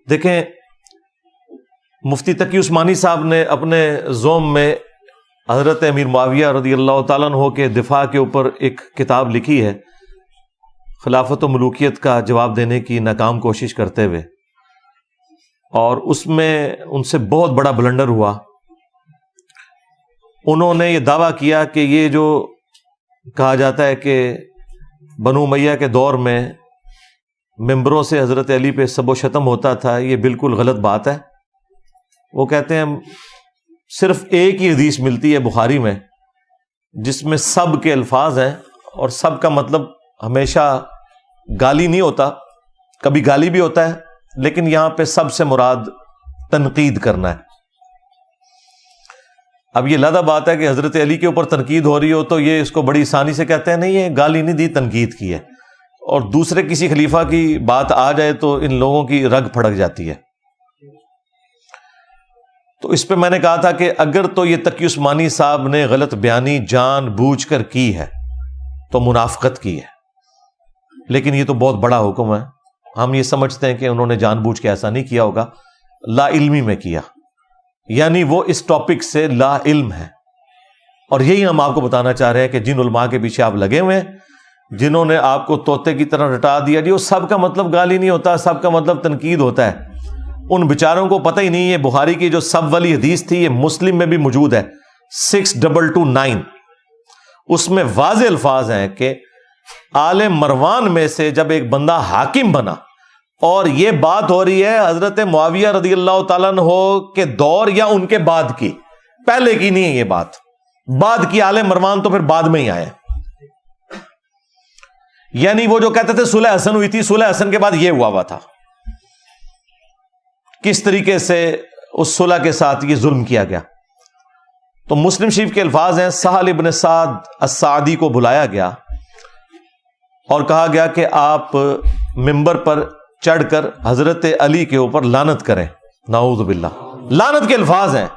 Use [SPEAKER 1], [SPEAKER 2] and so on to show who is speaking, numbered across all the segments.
[SPEAKER 1] دیکھیں مفتی تقی عثمانی صاحب نے اپنے زوم میں حضرت امیر معاویہ رضی اللہ تعالیٰ عنہ کے دفاع کے اوپر ایک کتاب لکھی ہے، خلافت و ملوکیت کا جواب دینے کی ناکام کوشش کرتے ہوئے، اور اس میں ان سے بہت بڑا بلنڈر ہوا۔ انہوں نے یہ دعویٰ کیا کہ یہ جو کہا جاتا ہے کہ بنو امیہ کے دور میں ممبروں سے حضرت علی پہ سب و شتم ہوتا تھا، یہ بالکل غلط بات ہے۔ وہ کہتے ہیں صرف ایک ہی حدیث ملتی ہے بخاری میں جس میں سب کے الفاظ ہیں، اور سب کا مطلب ہمیشہ گالی نہیں ہوتا، کبھی گالی بھی ہوتا ہے، لیکن یہاں پہ سب سے مراد تنقید کرنا ہے۔ اب یہ لادہ بات ہے کہ حضرت علی کے اوپر تنقید ہو رہی ہو تو یہ اس کو بڑی آسانی سے کہتے ہیں نہیں یہ گالی نہیں دی، تنقید کی ہے، اور دوسرے کسی خلیفہ کی بات آ جائے تو ان لوگوں کی رگ پھڑک جاتی ہے۔ تو اس پہ میں نے کہا تھا کہ اگر تو یہ تقی عثمانی صاحب نے غلط بیانی جان بوجھ کر کی ہے تو منافقت کی ہے، لیکن یہ تو بہت بڑا حکم ہے، ہم یہ سمجھتے ہیں کہ انہوں نے جان بوجھ کے ایسا نہیں کیا ہوگا، لا علمی میں کیا، یعنی وہ اس ٹاپک سے لا علم ہے۔ اور یہی ہم آپ کو بتانا چاہ رہے ہیں کہ جن علماء کے پیچھے آپ لگے ہوئے ہیں، جنہوں نے آپ کو طوطے کی طرح رٹا دیا جی وہ سب کا مطلب گالی نہیں ہوتا، سب کا مطلب تنقید ہوتا ہے، ان بیچاروں کو پتہ ہی نہیں ہے بخاری کی جو سب والی حدیث تھی یہ مسلم میں بھی موجود ہے 6229، اس میں واضح الفاظ ہیں کہ آل مروان میں سے جب ایک بندہ حاکم بنا، اور یہ بات ہو رہی ہے حضرت معاویہ رضی اللہ تعالیٰ عنہ کے دور یا ان کے بعد کی، پہلے کی نہیں ہے یہ بات، بعد کی آل مروان تو پھر بعد میں ہی آئے، یعنی وہ جو کہتے تھے صلح حسن ہوئی تھی، صلح حسن کے بعد یہ ہوا تھا، کس طریقے سے اس صلح کے ساتھ یہ ظلم کیا گیا۔ تو مسلم شریف کے الفاظ ہیں سہل ابن سعد السعدی کو بلایا گیا اور کہا گیا کہ آپ ممبر پر چڑھ کر حضرت علی کے اوپر لعنت کریں، نعوذ باللہ، لعنت کے الفاظ ہیں،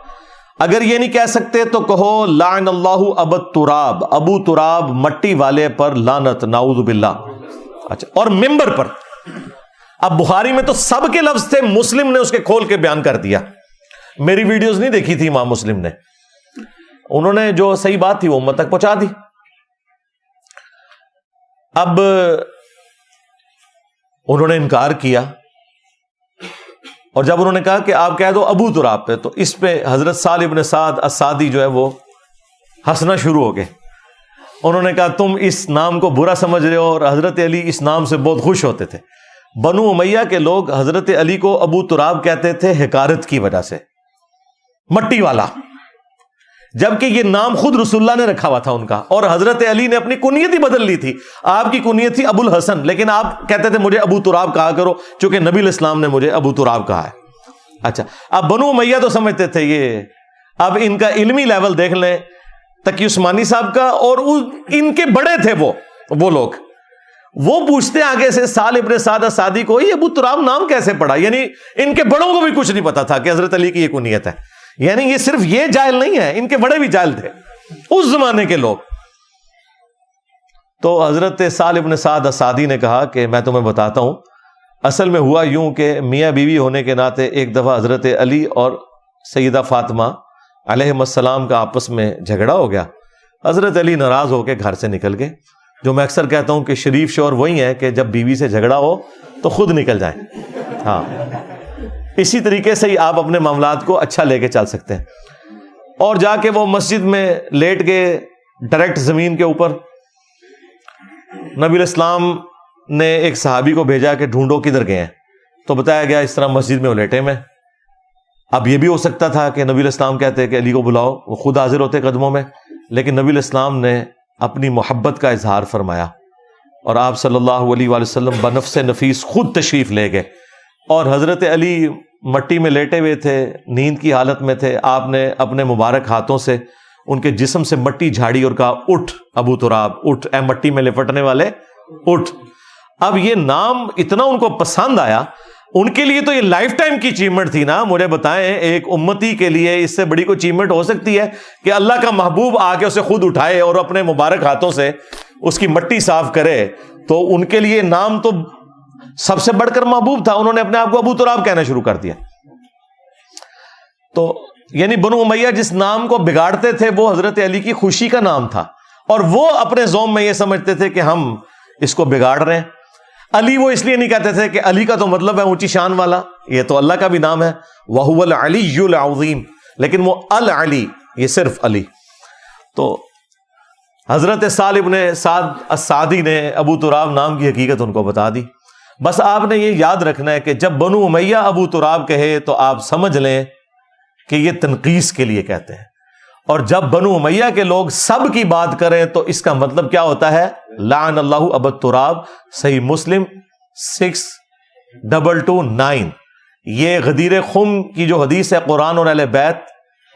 [SPEAKER 1] اگر یہ نہیں کہہ سکتے تو کہو لعن اللہ ابو تراب، ابو تراب مٹی والے پر لعنت، نعوذ باللہ۔ اچھا، اور ممبر پر، اب بخاری میں تو سب کے لفظ تھے، مسلم نے اس کے کھول کے بیان کر دیا، میری ویڈیوز نہیں دیکھی تھی امام مسلم نے، انہوں نے جو صحیح بات تھی وہ امت تک پہنچا دی۔ اب انہوں نے انکار کیا، اور جب انہوں نے کہا کہ آپ کہہ دو ابو تراب پہ، تو اس پہ حضرت سہل ابن سعد السعدی جو ہے وہ ہنسنا شروع ہو گئے، انہوں نے کہا تم اس نام کو برا سمجھ رہے ہو، اور حضرت علی اس نام سے بہت خوش ہوتے تھے۔ بنو امیہ کے لوگ حضرت علی کو ابو تراب کہتے تھے حقارت کی وجہ سے، مٹی والا، جبکہ یہ نام خود رسول اللہ نے رکھا ہوا تھا ان کا، اور حضرت علی نے اپنی کنیت ہی بدل لی تھی، آپ کی کنیت تھی ابو الحسن، لیکن آپ کہتے تھے مجھے ابو تراب کہا کرو چونکہ نبی الاسلام نے مجھے ابو تراب کہا ہے۔ اچھا، اب بنو امیہ تو سمجھتے تھے یہ، اب ان کا علمی لیول دیکھ لیں تقی عثمانی صاحب کا، اور ان کے بڑے تھے وہ لوگ، وہ پوچھتے آگے سے سہل ابن سعد السعدی کو یہ ابو تراب نام کیسے پڑا، یعنی ان کے بڑوں کو بھی کچھ نہیں پتا تھا کہ حضرت علی کی یہ کنیت ہے، یعنی یہ صرف یہ جاہل نہیں ہے، ان کے بڑے بھی جاہل تھے اس زمانے کے لوگ۔ تو حضرت سہل ابن سعد السعدی نے کہا کہ میں تمہیں بتاتا ہوں، اصل میں ہوا یوں کہ میاں بیوی ہونے کے ناطے ایک دفعہ حضرت علی اور سیدہ فاطمہ علیہم السلام کا آپس میں جھگڑا ہو گیا، حضرت علی ناراض ہو کے گھر سے نکل گئے، جو میں اکثر کہتا ہوں کہ شریف شوہر وہی ہے کہ جب بیوی سے جھگڑا ہو تو خود نکل جائیں، ہاں اسی طریقے سے ہی آپ اپنے معاملات کو اچھا لے کے چل سکتے ہیں۔ اور جا کے وہ مسجد میں لیٹ گئے ڈائریکٹ زمین کے اوپر، نبی الاسلام نے ایک صحابی کو بھیجا کہ ڈھونڈو کدھر گئے ہیں، تو بتایا گیا اس طرح مسجد میں وہ لیٹے میں۔ اب یہ بھی ہو سکتا تھا کہ نبی الاسلام کہتے کہ علی کو بلاؤ، وہ خود حاضر ہوتے قدموں میں، لیکن نبی الاسلام نے اپنی محبت کا اظہار فرمایا، اور آپ صلی اللہ علیہ وآلہ وسلم بنفس نفیس خود تشریف لے گئے، اور حضرت علی مٹی میں لیٹے ہوئے تھے، نیند کی حالت میں تھے، آپ نے اپنے مبارک ہاتھوں سے ان کے جسم سے مٹی جھاڑی اور کہا اٹھ ابو تراب، اٹھ اے مٹی میں لپٹنے والے اٹھ۔ اب یہ نام اتنا ان کو پسند آیا، ان کے لیے تو یہ لائف ٹائم کی اچیومنٹ تھی نا، مجھے بتائیں ایک امتی کے لیے اس سے بڑی کوئی اچیومنٹ ہو سکتی ہے کہ اللہ کا محبوب آ کے اسے خود اٹھائے اور اپنے مبارک ہاتھوں سے اس کی مٹی صاف کرے؟ تو ان کے لیے نام تو سب سے بڑھ کر محبوب تھا، انہوں نے اپنے آپ کو ابو تراب کہنا شروع کر دیا. تو یعنی بنو امیہ جس نام کو بگاڑتے تھے وہ حضرت علی کی خوشی کا نام تھا، اور وہ اپنے زوم میں یہ سمجھتے تھے کہ ہم اس کو بگاڑ رہے ہیں. علی وہ اس لیے نہیں کہتے تھے کہ علی کا تو مطلب ہے اونچی شان والا، یہ تو اللہ کا بھی نام ہے، وَهُوَ الْعَلِيُّ الْعَظِيمُ، لیکن وہ العلی، یہ صرف علی. تو حضرت سہل ابن سعد السعدی نے ابو تراب نام کی حقیقت ان کو بتا دی. بس آپ نے یہ یاد رکھنا ہے کہ جب بنو امیہ ابو تراب کہے تو آپ سمجھ لیں کہ یہ تنقیص کے لیے کہتے ہیں، اور جب بنو امیہ کے لوگ سب کی بات کریں تو اس کا مطلب کیا ہوتا ہے؟ لعن اللہ ابا تراب. صحیح مسلم 6229، یہ غدیر خم کی جو حدیث ہے قرآن اور اہل بیت،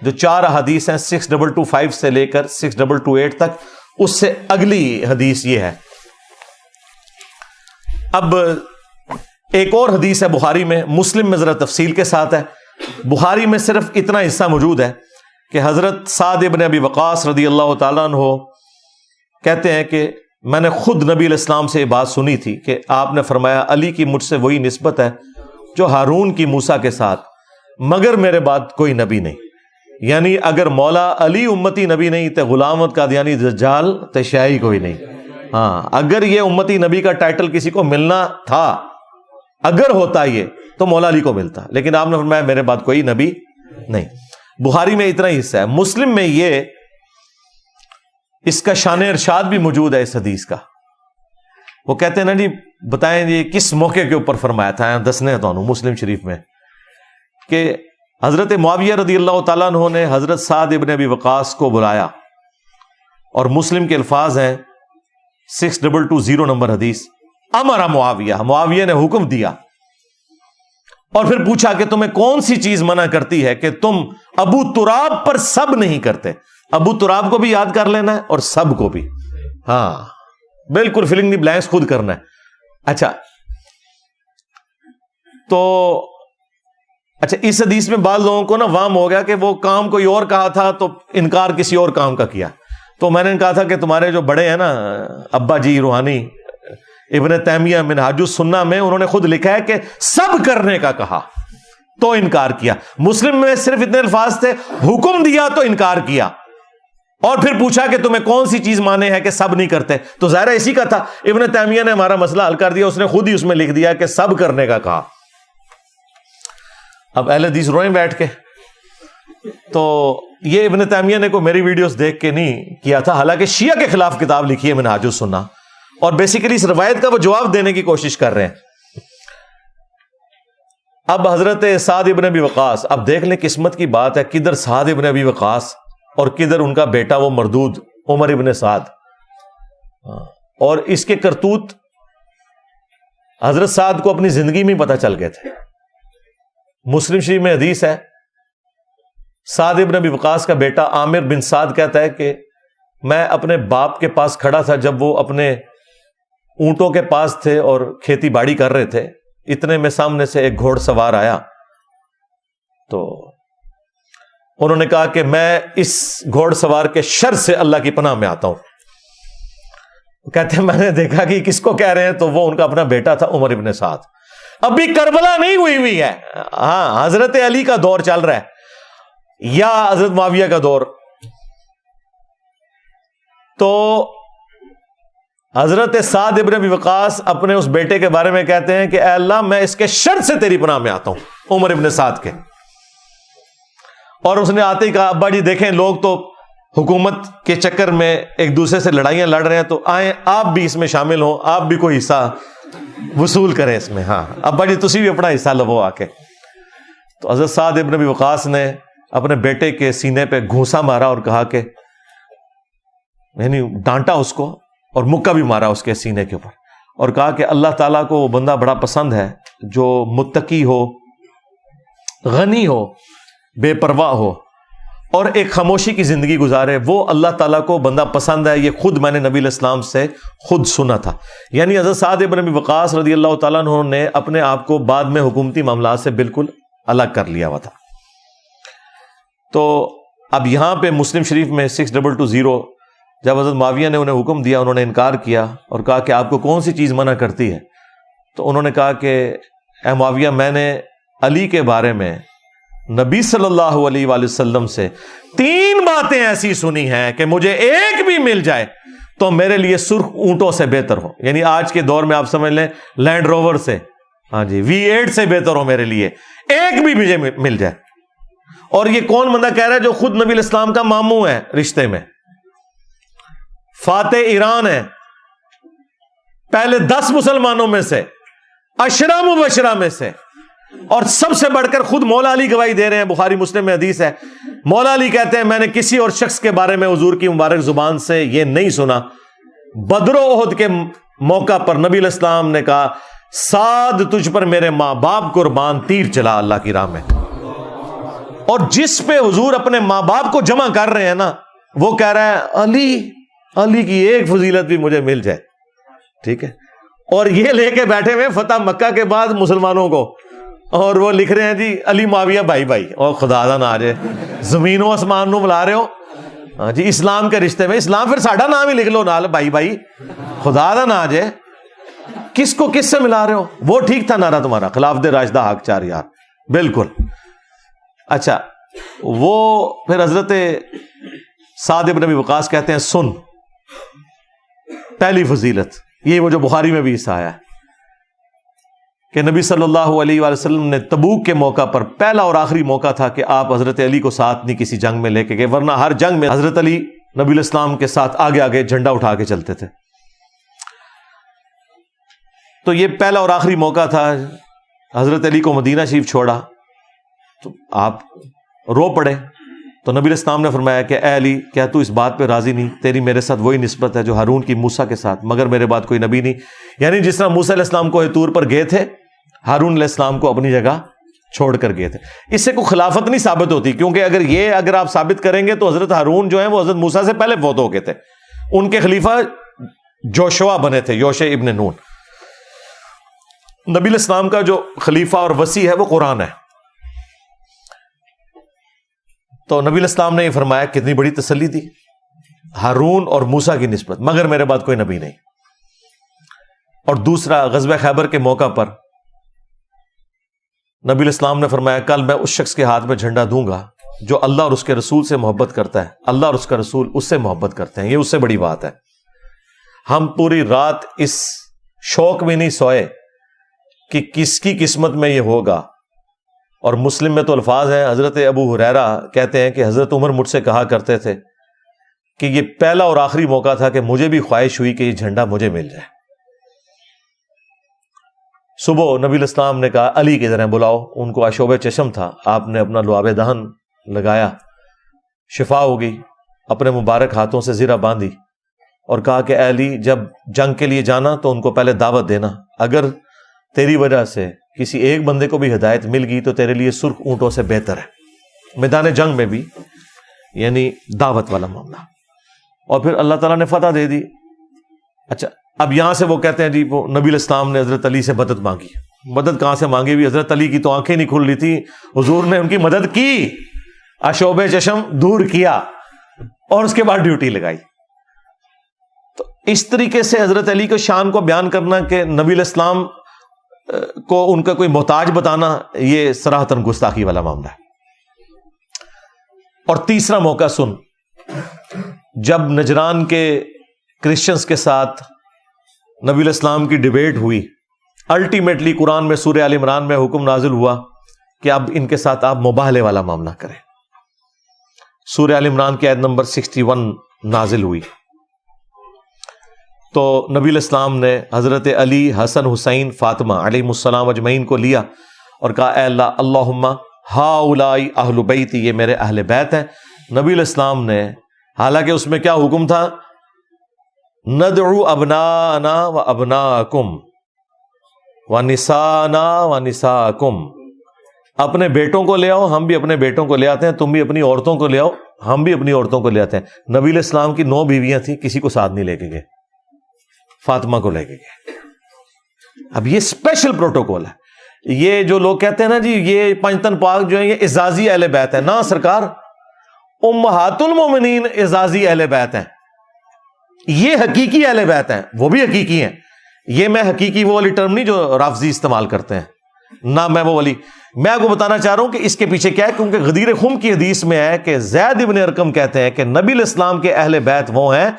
[SPEAKER 1] جو 4 حدیث ہیں 6225 سے لے کر 6228 تک، اس سے اگلی حدیث یہ ہے. اب ایک اور حدیث ہے بخاری میں، مسلم میں ذرا تفصیل کے ساتھ ہے. بخاری میں صرف اتنا حصہ موجود ہے کہ حضرت سعد ابن ابی وقاص رضی اللہ تعالیٰ عنہ کہتے ہیں کہ میں نے خود نبی علیہ السلام سے یہ بات سنی تھی کہ آپ نے فرمایا علی کی مجھ سے وہی نسبت ہے جو ہارون کی موسیٰ کے ساتھ، مگر میرے بعد کوئی نبی نہیں. یعنی اگر مولا علی امتی نبی نہیں تے غلامت قادیانی دجال تے شیعی کوئی نہیں. ہاں، اگر یہ امتی نبی کا ٹائٹل کسی کو ملنا تھا، اگر ہوتا یہ تو مولا علی کو ملتا، لیکن آپ نے فرمایا میرے بعد کوئی نبی نہیں. بخاری میں اتنا ہی حصہ ہے. مسلم میں یہ اس کا شان ارشاد بھی موجود ہے اس حدیث کا. وہ کہتے ہیں نا جی بتائیں جی کس موقع کے اوپر فرمایا تھا، دسنے تو مسلم شریف میں کہ حضرت معاویہ رضی اللہ تعالیٰ عنہ نے حضرت سعد ابن ابی وقاص کو بلایا، اور مسلم کے الفاظ ہیں 6220 نمبر حدیث، امر معاویہ نے حکم دیا، اور پھر پوچھا کہ تمہیں کون سی چیز منع کرتی ہے کہ تم ابو تراب پر سب نہیں کرتے. ابو تراب کو بھی یاد کر لینا ہے اور سب کو بھی، ہاں بالکل فلنگ دی بلینکس خود کرنا ہے. اچھا اس حدیث میں بعض لوگوں کو نا وہم ہو گیا کہ وہ کام کوئی اور کہا تھا تو انکار کسی اور کام کا کیا. تو میں نے کہا تھا کہ تمہارے جو بڑے ہیں نا ابا جی روحانی ابن تیمیہ منہاج السنہ میں انہوں نے خود لکھا ہے کہ سب کرنے کا کہا تو انکار کیا. مسلم میں صرف اتنے الفاظ تھے، حکم دیا تو انکار کیا، اور پھر پوچھا کہ تمہیں کون سی چیز مانے ہے کہ سب نہیں کرتے. تو ظاہر اسی کا تھا. ابن تیمیہ نے ہمارا مسئلہ حل کر دیا، اس نے خود ہی اس میں لکھ دیا کہ سب کرنے کا کہا. اب اہل حدیث روئیں بیٹھ کے. تو یہ ابن تیمیہ نے کو میری ویڈیوز دیکھ کے نہیں کیا تھا، حالانکہ شیعہ کے خلاف کتاب لکھی ہے منہاج السنہ، اور بیسیکلی اس روایت کا وہ جواب دینے کی کوشش کر رہے ہیں. اب حضرت سعد ابن ابی وقاص، اب دیکھ لیں قسمت کی بات ہے، کدھر سعد ابن ابی وقاص اور کدھر ان کا بیٹا وہ مردود عمر ابن سعد. اور اس کے کرتوت حضرت سعد کو اپنی زندگی میں پتہ چل گئے تھے. مسلم شریف میں حدیث ہے، سعد ابن ابی وقاص کا بیٹا عامر بن سعد کہتا ہے کہ میں اپنے باپ کے پاس کھڑا تھا جب وہ اپنے اونٹوں کے پاس تھے اور کھیتی باڑی کر رہے تھے. اتنے میں سامنے سے ایک گھوڑ سوار آیا، تو انہوں نے کہا کہ میں اس گھوڑ سوار کے شر سے اللہ کی پناہ میں آتا ہوں. کہتے ہیں میں نے دیکھا کہ کس کو کہہ رہے ہیں، تو وہ ان کا اپنا بیٹا تھا عمر ابن سعد. ابھی کربلا نہیں ہوئی ہے، ہاں حضرت علی کا دور چل رہا ہے یا حضرت معاویہ کا دور. تو حضرت سعد ابن ابی وقاص اپنے اس بیٹے کے بارے میں کہتے ہیں کہ اے اللہ میں اس کے شر سے تیری پناہ میں آتا ہوں، عمر ابن سعد کے. اور اس نے آتے ہی کہا ابا جی دیکھیں لوگ تو حکومت کے چکر میں ایک دوسرے سے لڑائیاں لڑ رہے ہیں، تو آئیں آپ بھی اس میں شامل ہوں، آپ بھی کوئی حصہ وصول کریں اس میں. ہاں ابا جی تسی بھی اپنا حصہ لو آ کے. تو حضرت سعد ابن ابی وقاص نے اپنے بیٹے کے سینے پہ گھونسا مارا اور کہا کہ یعنی ڈانٹا اس کو اور مکہ بھی مارا اس کے سینے کے اوپر، اور کہا کہ اللہ تعالیٰ کو وہ بندہ بڑا پسند ہے جو متقی ہو، غنی ہو، بے پرواہ ہو اور ایک خاموشی کی زندگی گزارے، وہ اللہ تعالیٰ کو بندہ پسند ہے. یہ خود میں نے نبی علیہ السلام سے خود سنا تھا. یعنی حضرت سعد ابن ابی وقاص رضی اللہ تعالیٰ عنہ نے اپنے آپ کو بعد میں حکومتی معاملات سے بالکل الگ کر لیا ہوا تھا. تو اب یہاں پہ مسلم شریف میں 6220 جب حضرت معاویہ نے انہیں حکم دیا، انہوں نے انکار کیا اور کہا کہ آپ کو کون سی چیز منع کرتی ہے تو انہوں نے کہا کہ اے معاویہ، میں نے علی کے بارے میں نبی صلی اللہ علیہ وآلہ وسلم سے 3 باتیں ایسی سنی ہیں کہ مجھے ایک بھی مل جائے تو میرے لیے سرخ اونٹوں سے بہتر ہو. یعنی آج کے دور میں آپ سمجھ لیں لینڈ روور سے، ہاں جی، V8 سے بہتر ہو میرے لیے، ایک بھی مجھے مل جائے. اور یہ کون بندہ کہہ رہا ہے؟ جو خود نبی علیہ السلام کا ماموں ہے رشتے میں، فاتح ایران ہے، پہلے 10 مسلمانوں میں سے، 10 مبشرہ میں سے، اور سب سے بڑھ کر خود مولا علی گواہی دے رہے ہیں. بخاری مسلم میں حدیث ہے، مولا علی کہتے ہیں میں نے کسی اور شخص کے بارے میں حضور کی مبارک زبان سے یہ نہیں سنا. بدر و احد کے موقع پر نبی علیہ السلام نے کہا سعد تجھ پر میرے ماں باپ قربان، تیر چلا اللہ کی راہ میں. اور جس پہ حضور اپنے ماں باپ کو جمع کر رہے ہیں نا، وہ کہہ رہا ہے علی کی ایک فضیلت بھی مجھے مل جائے. ٹھیک ہے، اور یہ لے کے بیٹھے ہوئے فتح مکہ کے بعد مسلمانوں کو، اور وہ لکھ رہے ہیں جی علی معاویہ بھائی بھائی. اور خدا دا نہ آ جائے، زمین و آسمان نو ملا رہے ہو. ہاں جی، اسلام کے رشتے میں اسلام، پھر ساڈا نام ہی لکھ لو نال، بھائی بھائی. خدا دا نہ آ جائے، کس کو کس سے ملا رہے ہو؟ وہ ٹھیک تھا نعرہ تمہارا، خلافت راشدہ حق 4 یار، بالکل. اچھا، وہ پھر حضرت سعد بن ابی وقاص کہتے ہیں سن، پہلی فضیلت یہ وہ جو بخاری میں بھی حصہ آیا ہے کہ نبی صلی اللہ علیہ وآلہ وسلم نے تبوک کے موقع پر، پہلا اور آخری موقع تھا کہ آپ حضرت علی کو ساتھ نہیں کسی جنگ میں لے کے گئے، ورنہ ہر جنگ میں حضرت علی نبی علیہ السلام کے ساتھ آگے آگے جھنڈا اٹھا کے چلتے تھے. تو یہ پہلا اور آخری موقع تھا. حضرت علی کو مدینہ شریف چھوڑا تو آپ رو پڑے. تو نبی علیہ السلام نے فرمایا کہ اے علی، کیا تو اس بات پہ راضی نہیں؟ تیری میرے ساتھ وہی نسبت ہے جو ہارون کی موسیٰ کے ساتھ، مگر میرے بعد کوئی نبی نہیں. یعنی جس طرح موسیٰ علیہ السلام کو طور پر گئے تھے، ہارون علیہ السلام کو اپنی جگہ چھوڑ کر گئے تھے. اس سے کوئی خلافت نہیں ثابت ہوتی، کیونکہ اگر آپ ثابت کریں گے تو حضرت ہارون جو ہیں وہ حضرت موسیٰ سے پہلے فوت ہو گئے تھے. ان کے خلیفہ جوشوا بنے تھے، یوشع ابن نون. نبی علیہ السلام کا جو خلیفہ اور وصی ہے وہ قرآن ہے. تو نبی علیہ السلام نے یہ فرمایا، کتنی بڑی تسلی دی، ہارون اور موسیٰ کی نسبت، مگر میرے بعد کوئی نبی نہیں. اور دوسرا، غزوہ خیبر کے موقع پر نبی علیہ السلام نے فرمایا کل میں اس شخص کے ہاتھ میں جھنڈا دوں گا جو اللہ اور اس کے رسول سے محبت کرتا ہے، اللہ اور اس کا رسول اس سے محبت کرتے ہیں. یہ اس سے بڑی بات ہے. ہم پوری رات اس شوق میں نہیں سوئے کہ کس کی قسمت میں یہ ہوگا. اور مسلم میں تو الفاظ ہیں، حضرت ابو ہریرہ کہتے ہیں کہ حضرت عمر مجھ سے کہا کرتے تھے کہ یہ پہلا اور آخری موقع تھا کہ مجھے بھی خواہش ہوئی کہ یہ جھنڈا مجھے مل جائے. صبح نبی علیہ السلام نے کہا علی کی طرح بلاؤ. ان کو آشوب چشم تھا، آپ نے اپنا لعاب دہن لگایا، شفا ہو گئی، اپنے مبارک ہاتھوں سے زرہ باندھی اور کہا کہ اے علی، جب جنگ کے لیے جانا تو ان کو پہلے دعوت دینا. اگر تیری وجہ سے کسی ایک بندے کو بھی ہدایت مل گئی تو تیرے لیے سرخ اونٹوں سے بہتر ہے. میدان جنگ میں بھی یعنی دعوت والا معاملہ. اور پھر اللہ تعالیٰ نے فتح دے دی. اچھا، اب یہاں سے وہ کہتے ہیں جی وہ نبی علیہ السلام نے حضرت علی سے مدد مانگی. مدد کہاں سے مانگی ہوئی؟ حضرت علی کی تو آنکھیں نہیں کھل رہی تھی، حضور نے ان کی مدد کی، آشوب چشم دور کیا اور اس کے بعد ڈیوٹی لگائی. تو اس طریقے سے حضرت علی کو شان کو بیان کرنا کہ نبی علیہ السلام کو ان کا کوئی محتاج بتانا، یہ صراحتاً گستاخی والا معاملہ ہے. اور تیسرا موقع سن، جب نجران کے کرسچنز کے ساتھ نبی علیہ السلام کی ڈیبیٹ ہوئی، الٹیمیٹلی قرآن میں سورہ آل عمران میں حکم نازل ہوا کہ اب ان کے ساتھ آپ مباہلے والا معاملہ کریں. سورہ آل عمران کی آیت نمبر 61 نازل ہوئی. تو نبی علیہ السلام نے حضرت علی، حسن، حسین، فاطمہ علیہ السلام اجمعین کو لیا اور کہا اے اللہ، اللہم ہاؤلائی اہل بیتی، یہ میرے اہل بیت ہیں. نبی علیہ السلام نے، حالانکہ اس میں کیا حکم تھا، ندعو ابناءنا و ابناءکم و نساءنا و نساءکم، اپنے بیٹوں کو لے آؤ، ہم بھی اپنے بیٹوں کو لے آتے ہیں، تم بھی اپنی عورتوں کو لے آؤ، ہم بھی اپنی عورتوں کو لے آتے ہیں. نبی علیہ السلام کی 9 بیویاں تھیں، کسی کو ساتھ نہیں لے کے گئے، فاطمہ کو لے کے گئے. اب یہ اسپیشل پروٹوکول ہے. یہ جو لوگ کہتے ہیں نا جی یہ پنجتن پاک جو ہیں یہ اعزازی اہل بیت ہے، نہ سرکار، امہات المومنین اعزازی اہل بیت ہیں، یہ حقیقی اہل بیت ہیں، وہ بھی حقیقی ہیں. یہ میں حقیقی وہ والی ٹرم نہیں جو رافضی استعمال کرتے ہیں, نہ میں وہ والی. میں آپ کو بتانا چاہ رہا ہوں کہ اس کے پیچھے کیا ہے, کیونکہ غدیر خم کی حدیث میں ہے کہ زید ابن ارقم کہتے ہیں کہ نبی علیہ السلام کے اہل بیت وہ ہیں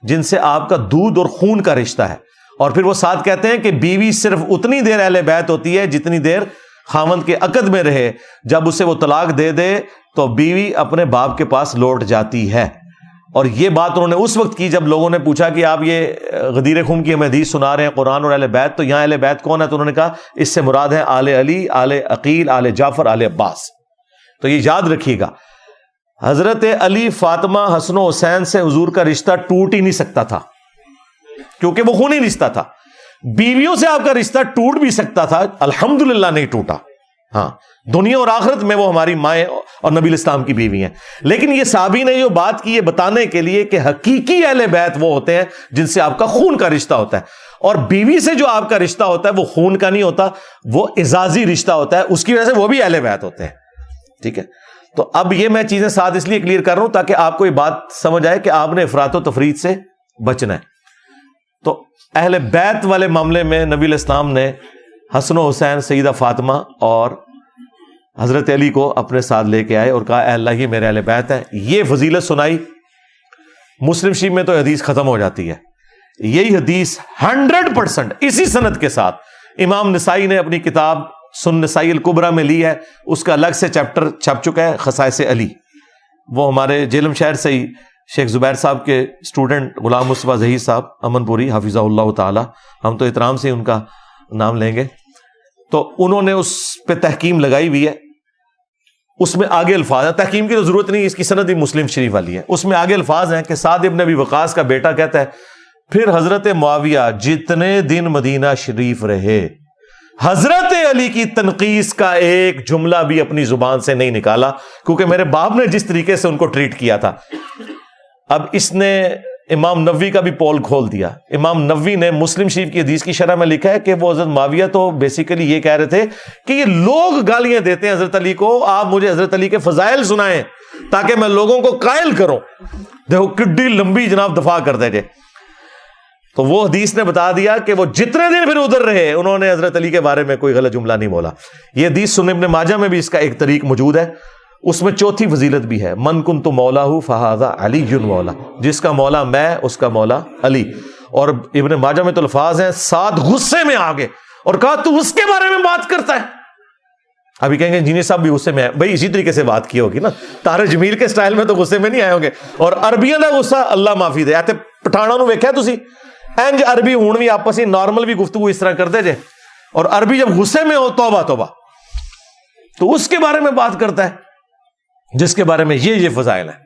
[SPEAKER 1] جن سے آپ کا دودھ اور خون کا رشتہ ہے. اور پھر وہ ساتھ کہتے ہیں کہ بیوی صرف اتنی دیر اہل بیت ہوتی ہے جتنی دیر خاوند کے عقد میں رہے, جب اسے وہ طلاق دے دے تو بیوی اپنے باپ کے پاس لوٹ جاتی ہے. اور یہ بات انہوں نے اس وقت کی جب لوگوں نے پوچھا کہ آپ یہ غدیر خم کی ہمیں حدیث سنا رہے ہیں قرآن اور اہل بیت, تو یہاں اہل بیت کون ہے؟ تو انہوں نے کہا اس سے مراد ہے آل علی, آل عقیل, آل جعفر, آل عباس. تو یہ یاد رکھیے گا, حضرت علی, فاطمہ, حسن و حسین سے حضور کا رشتہ ٹوٹ ہی نہیں سکتا تھا کیونکہ وہ خونی رشتہ تھا. بیویوں سے آپ کا رشتہ ٹوٹ بھی سکتا تھا, الحمدللہ نہیں ٹوٹا. ہاں, دنیا اور آخرت میں وہ ہماری مائیں اور نبی الاسلام کی بیوی ہیں. لیکن یہ صحابی نے جو بات کی ہے بتانے کے لیے کہ حقیقی اہل بیت وہ ہوتے ہیں جن سے آپ کا خون کا رشتہ ہوتا ہے, اور بیوی سے جو آپ کا رشتہ ہوتا ہے وہ خون کا نہیں ہوتا, وہ اعزازی رشتہ ہوتا ہے, اس کی وجہ سے وہ بھی اہل بیت ہوتے ہیں. ٹھیک ہے, تو اب یہ میں چیزیں ساتھ اس لیے کلیئر کر رہا ہوں تاکہ آپ کو یہ بات سمجھ آئے کہ آپ نے افراط و تفریط سے بچنا ہے. تو اہل بیت والے معاملے میں نبی علیہ السلام نے حسن و حسین, سیدہ فاطمہ اور حضرت علی کو اپنے ساتھ لے کے آئے اور کہا اے اللہ یہ میرے اہل بیت ہیں. یہ فضیلت سنائی. مسلم شریف میں تو حدیث ختم ہو جاتی ہے. یہی حدیث 100% اسی سند کے ساتھ امام نسائی نے اپنی کتاب سنن نسائی الکبریٰ میں لی ہے. اس کا الگ سے چیپٹر چھپ چکا ہے, خصائص علی. وہ ہمارے جیلم شہر سے ہی شیخ زبیر صاحب کے اسٹوڈنٹ غلام مصطفیٰ ظہیر صاحب امن پوری حفظہ اللہ تعالی, ہم تو احترام سے ان کا نام لیں گے, تو انہوں نے اس پہ تحکیم لگائی ہوئی ہے. اس میں آگے الفاظ ہیں, تحکیم کی تو ضرورت نہیں, اس کی سند بھی مسلم شریف والی ہے. اس میں آگے الفاظ ہیں کہ سعد ابن ابی وقاص کا بیٹا کہتا ہے پھر حضرت معاویہ جتنے دن مدینہ شریف رہے حضرت علی کی تنقیص کا ایک جملہ بھی اپنی زبان سے نہیں نکالا, کیونکہ میرے باپ نے جس طریقے سے ان کو ٹریٹ کیا تھا. اب اس نے امام نووی کا بھی پول کھول دیا. امام نووی نے مسلم شریف کی حدیث کی شرح میں لکھا ہے کہ وہ حضرت معاویہ تو بیسیکلی یہ کہہ رہے تھے کہ یہ لوگ گالیاں دیتے ہیں حضرت علی کو, آپ مجھے حضرت علی کے فضائل سنائیں تاکہ میں لوگوں کو قائل کروں. دیکھو کڈی لمبی جناب دفاع کر دے جے. تو وہ حدیث نے بتا دیا کہ وہ جتنے دن پھر ادھر رہے انہوں نے حضرت علی کے بارے میں کوئی غلط جملہ نہیں بولا. یہ حدیث سنن ابن ماجہ میں بھی اس کا ایک طریق موجود ہے. اس میں چوتھی فضیلت بھی ہے, من کنت مولا فہذا علی مولا, جس کا مولا میں اس کا مولا علی. اور ابن ماجہ میں تو الفاظ ہیں ساتھ غصے میں آگے اور کہا تو اس کے بارے میں بات کرتا ہے. ابھی کہیں گے انجینئر صاحب بھی غصے میں ہے, بھائی اسی طریقے سے بات کی ہوگی نا, طاہر جمیل کے سٹائل میں تو غصے میں نہیں آئے ہوں گے. اور عربیاں دا غصہ اللہ معافی دے, ایتے پٹھانا نو ویکھیا تسی انج عربی ہون بھی آپس ہی نارمل بھی گفتگو اس طرح کرتے جے, اور عربی جب غصے میں ہو توبہ توبہ, تو اس کے بارے میں بات کرتا ہے جس کے بارے میں یہ فضائل ہیں.